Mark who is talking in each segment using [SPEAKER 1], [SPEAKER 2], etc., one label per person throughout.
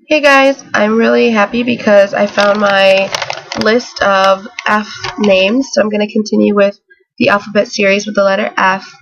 [SPEAKER 1] Hey guys, I'm really happy because I found my list of F names, so I'm going to continue with the alphabet series with the letter F.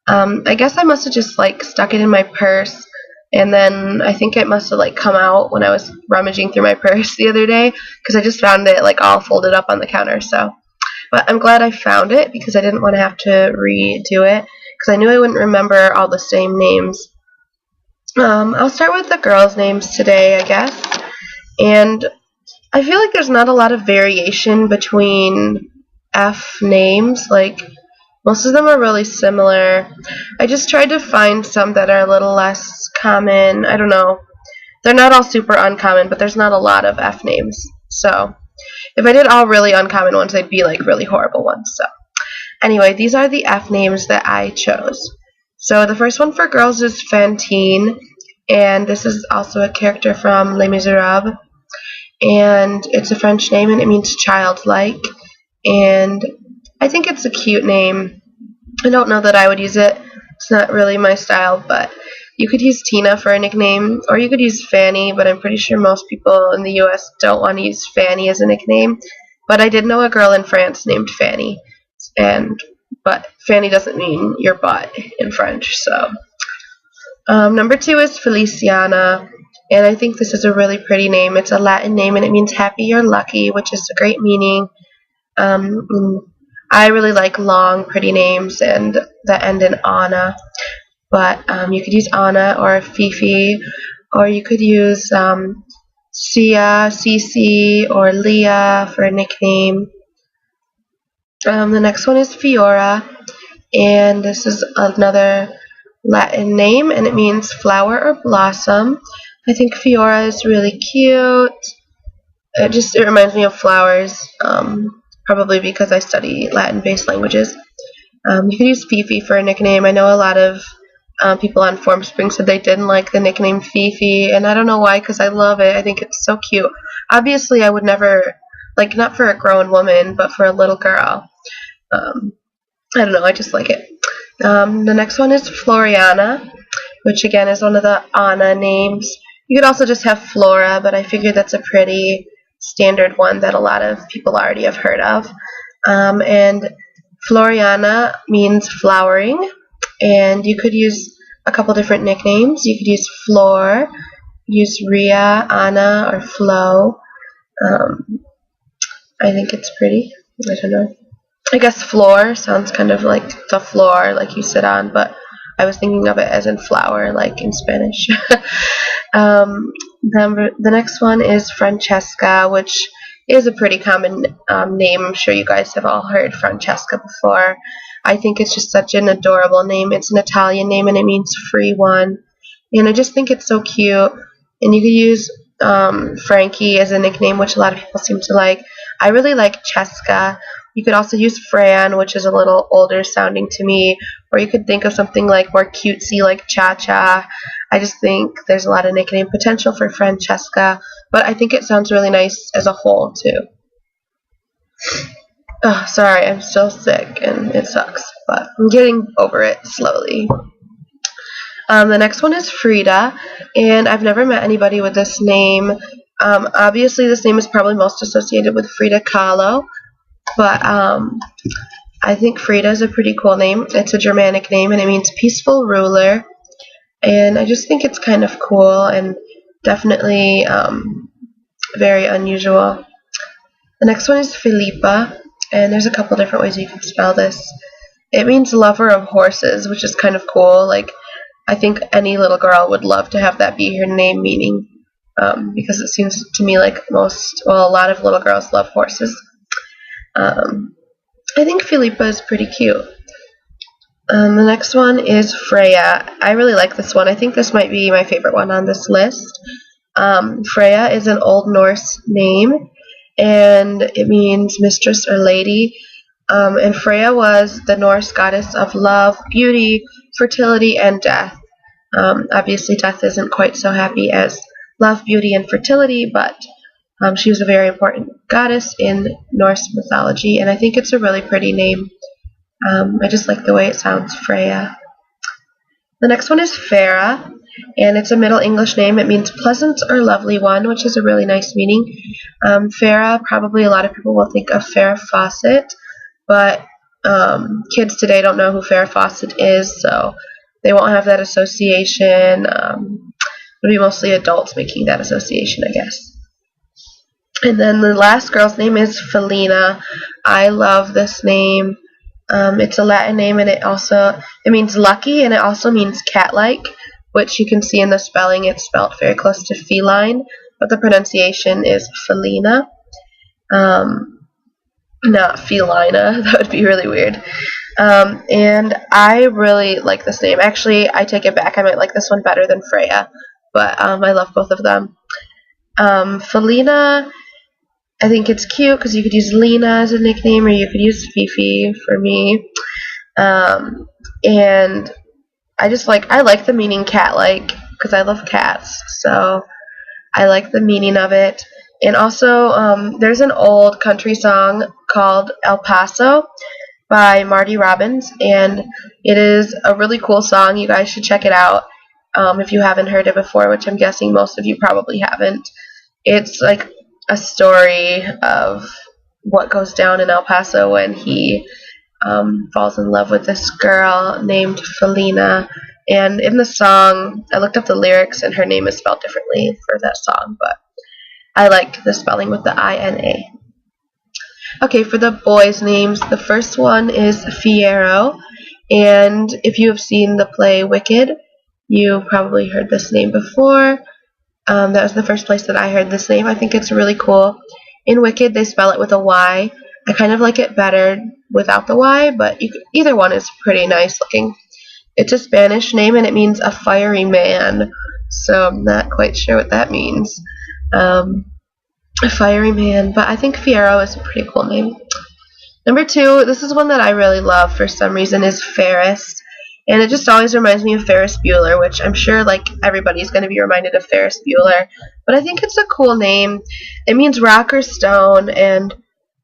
[SPEAKER 1] I guess I must have just stuck it in my purse, and then I think it must have come out when I was rummaging through my purse the other day because I just found it all folded up on the counter. But I'm glad I found it because I didn't want to have to redo it because I knew I wouldn't remember all the same names. I'll start with the girls' names today, I guess. And I feel like there's not a lot of variation between F names. Most of them are really similar. I just tried to find some that are a little less common. I don't know. They're not all super uncommon, but there's not a lot of F names. So if I did all really uncommon ones, they'd be really horrible ones. So anyway, these are the F names that I chose. So the first one for girls is Fantine, and this is also a character from Les Miserables, and it's a French name, and it means childlike, and I think it's a cute name. I don't know that I would use it. It's not really my style, but you could use Tina for a nickname, or you could use Fanny, but I'm pretty sure most people in the U.S. don't want to use Fanny as a nickname. But I did know a girl in France named Fanny, but Fanny doesn't mean your butt in French. So number 2 is Feliciana, and I think this is a really pretty name. It's a Latin name, and it means happy or lucky, which is a great meaning. I really like long, pretty names and that end in Anna. But you could use Anna or Fifi, or you could use Sia, Cici, or Leah for a nickname. The next one is Fiora, and this is another Latin name, and it means flower or blossom. I think Fiora is really cute. It reminds me of flowers, probably because I study Latin-based languages. You could use Fifi for a nickname. I know a lot of people on Formspring said they didn't like the nickname Fifi, and I don't know why, because I love it. I think it's so cute. Obviously, I would never, not for a grown woman, but for a little girl. I don't know, I just like it. The next one is Floriana, which again is one of the Anna names. You could also just have Flora, but I figured that's a pretty standard one that a lot of people already have heard of. And Floriana means flowering, and you could use a couple different nicknames. You could use Flor, use Ria, Anna, or Flo. I think it's pretty. I don't know. I guess floor sounds kind of like the floor, like you sit on, but I was thinking of it as in flower, like in Spanish. The next one is Francesca, which is a pretty common name. I'm sure you guys have all heard Francesca before. I think it's just such an adorable name. It's an Italian name, and it means free one. And I just think it's so cute. And you could use Frankie as a nickname, which a lot of people seem to like. I really like Cheska. You could also use Fran, which is a little older sounding to me, or you could think of something more cutesy like Cha-Cha. I just think there's a lot of nickname potential for Francesca, but I think it sounds really nice as a whole too. Oh, sorry, I'm still sick and it sucks, but I'm getting over it slowly. The next one is Frida, and I've never met anybody with this name. Obviously, this name is probably most associated with Frida Kahlo, but I think Frida is a pretty cool name. It's a Germanic name, and it means peaceful ruler, and I just think it's kind of cool and definitely very unusual. The next one is Filipa, and there's a couple different ways you can spell this. It means lover of horses, which is kind of cool. I think any little girl would love to have that be her name meaning, because it seems to me like a lot of little girls love horses. I think Filipa is pretty cute. The next one is Freya. I really like this one. I think this might be my favorite one on this list. Freya is an Old Norse name, and it means mistress or lady. And Freya was the Norse goddess of love, beauty, fertility, and death. Obviously, death isn't quite so happy as love, beauty, and fertility, but she was a very important goddess in Norse mythology, and I think it's a really pretty name. I just like the way it sounds, Freya. The next one is Farah, and it's a Middle English name. It means pleasant or lovely one, which is a really nice meaning. Farah, probably a lot of people will think of Farrah Fawcett, but kids today don't know who Farrah Fawcett is, so they won't have that association. It'll be mostly adults making that association, I guess. And then the last girl's name is Felina. I love this name. It's a Latin name, and it means lucky, and it also means cat-like, which you can see in the spelling. It's spelled very close to feline, but the pronunciation is Felina, not Felina. That would be really weird. And I really like this name. Actually, I take it back. I might like this one better than Freya, but I love both of them. Felina, I think it's cute because you could use Lena as a nickname, or you could use Fifi for me. And I like the meaning cat-like because I love cats, so I like the meaning of it. And also, there's an old country song called El Paso by Marty Robbins, and it is a really cool song. You guys should check it out if you haven't heard it before, which I'm guessing most of you probably haven't. It's like a story of what goes down in El Paso when he falls in love with this girl named Felina. And in the song, I looked up the lyrics, and her name is spelled differently for that song, but I like the spelling with the I-N-A. Okay, for the boys' names, the first one is Fiero, and if you have seen the play Wicked, you probably heard this name before. That was the first place that I heard this name. I think it's really cool. In Wicked, they spell it with a Y. I kind of like it better without the Y, but either one is pretty nice looking. It's a Spanish name, and it means a fiery man, so I'm not quite sure what that means. A fiery man, but I think Fiero is a pretty cool name. Number 2, this is one that I really love for some reason, is Ferris. And it just always reminds me of Ferris Bueller, which I'm sure like everybody's going to be reminded of Ferris Bueller. But I think it's a cool name. It means rock or stone, and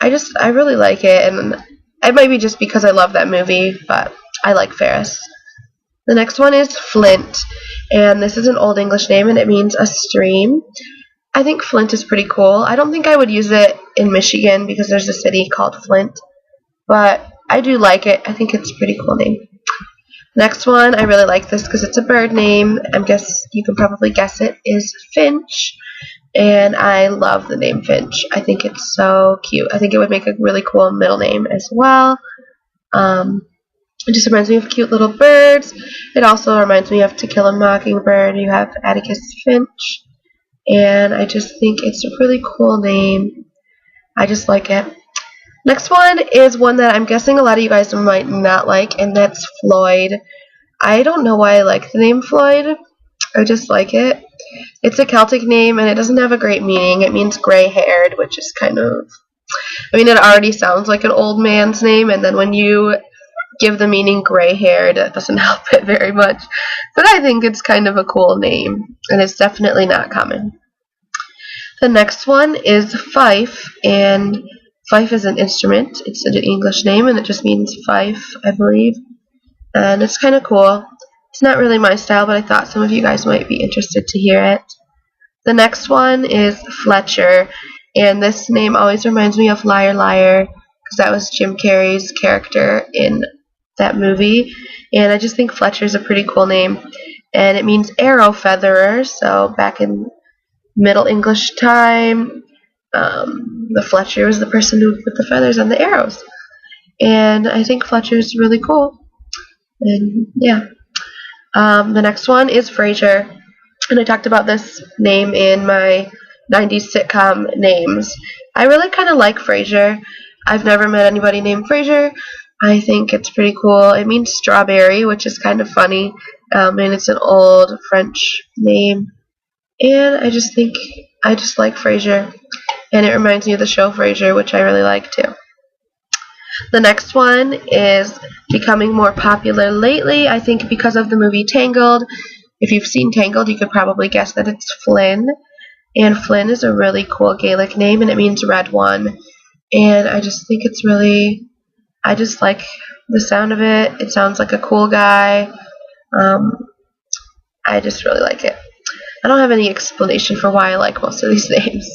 [SPEAKER 1] I really like it. And it might be just because I love that movie, but I like Ferris. The next one is Flint, and this is an Old English name, and it means a stream. I think Flint is pretty cool. I don't think I would use it in Michigan because there's a city called Flint, but I do like it. I think it's a pretty cool name. Next one, I really like this because it's a bird name. I guess you can probably guess it, is Finch. And I love the name Finch. I think it's so cute. I think it would make a really cool middle name as well. It just reminds me of cute little birds. It also reminds me of To Kill a Mockingbird. You have Atticus Finch. And I just think it's a really cool name. I just like it. Next one is one that I'm guessing a lot of you guys might not like, and that's Floyd. I don't know why I like the name Floyd. I just like it. It's a Celtic name, and it doesn't have a great meaning. It means gray-haired, which is kind of... I mean, it already sounds like an old man's name, and then when you give the meaning gray-haired, that doesn't help it very much. But I think it's kind of a cool name, and it's definitely not common. The next one is Fife, and Fife is an instrument. It's an English name, and it just means fife, I believe. And it's kind of cool. It's not really my style, but I thought some of you guys might be interested to hear it. The next one is Fletcher, and this name always reminds me of Liar Liar, because that was Jim Carrey's character in that movie. And I just think Fletcher is a pretty cool name. And it means arrow featherer, so back in Middle English time, the Fletcher was the person who put the feathers on the arrows. And I think Fletcher is really cool. And yeah. The next one is Frasier. And I talked about this name in my 90s sitcom names. I really kind of like Frasier. I've never met anybody named Frasier. I think it's pretty cool. It means strawberry, which is kind of funny. And it's an old French name. And I just like Frasier. And it reminds me of the show Frasier, which I really like too. The next one is becoming more popular lately, I think because of the movie Tangled. If you've seen Tangled, you could probably guess that it's Flynn. And Flynn is a really cool Gaelic name, and it means red one. And I just think it's really, I just like the sound of it. It sounds like a cool guy. I just really like it. I don't have any explanation for why I like most of these names.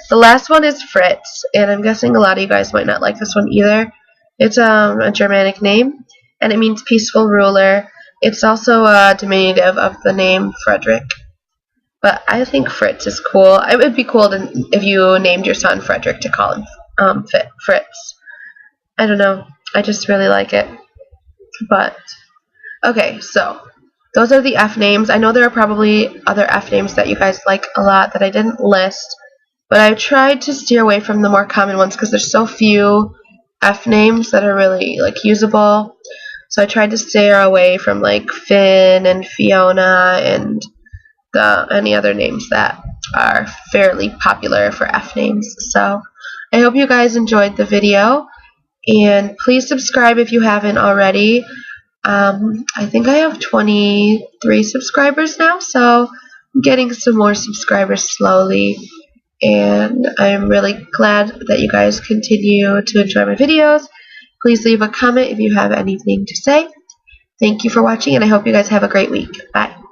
[SPEAKER 1] The last one is Fritz, and I'm guessing a lot of you guys might not like this one either. It's a Germanic name, and it means peaceful ruler. It's also a diminutive of the name Frederick. But I think Fritz is cool. It would be cool if you named your son Frederick to call him Fritz. I don't know. I just really like it. But, okay, so those are the F names. I know there are probably other F names that you guys like a lot that I didn't list. But I tried to steer away from the more common ones because there's so few F names that are really like usable. So I tried to steer away from like Finn and Fiona and any other names that are fairly popular for F names. So I hope you guys enjoyed the video, and please subscribe if you haven't already. I think I have 23 subscribers now, so I'm getting some more subscribers slowly, and I'm really glad that you guys continue to enjoy my videos. Please leave a comment if you have anything to say. Thank you for watching, and I hope you guys have a great week. Bye.